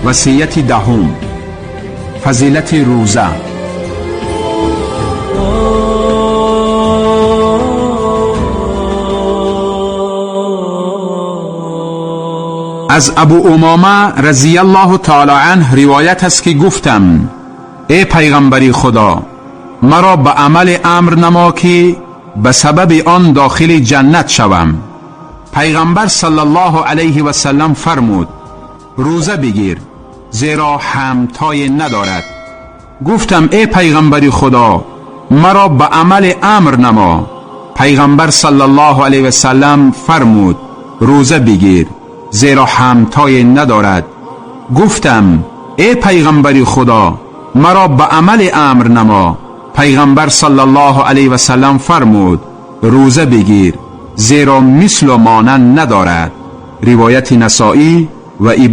وصیت دهم، فضیلت روزه. از ابو امامه رضی الله تعالی عنه روایت است که گفتم: ای پیغمبری خدا، مرا به عمل امر نما که به سبب آن داخل جنت شوم. پیغمبر صلی الله علیه و سلم فرمود: روزه بگیر، زیرا همتای ندارد. گفتم: ای پیغمبری خدا، مرا به عمل امر نما. پیغمبر صلی الله علیه و سلم فرمود: روزه بگیر، زیرا همتای ندارد. گفتم: ای پیغمبری خدا، مرا به عمل امر نما. پیغمبر صلی الله علیه و سلم فرمود: روزه بگیر، زیرا مثل و مانند ندارد. روایت نسائی و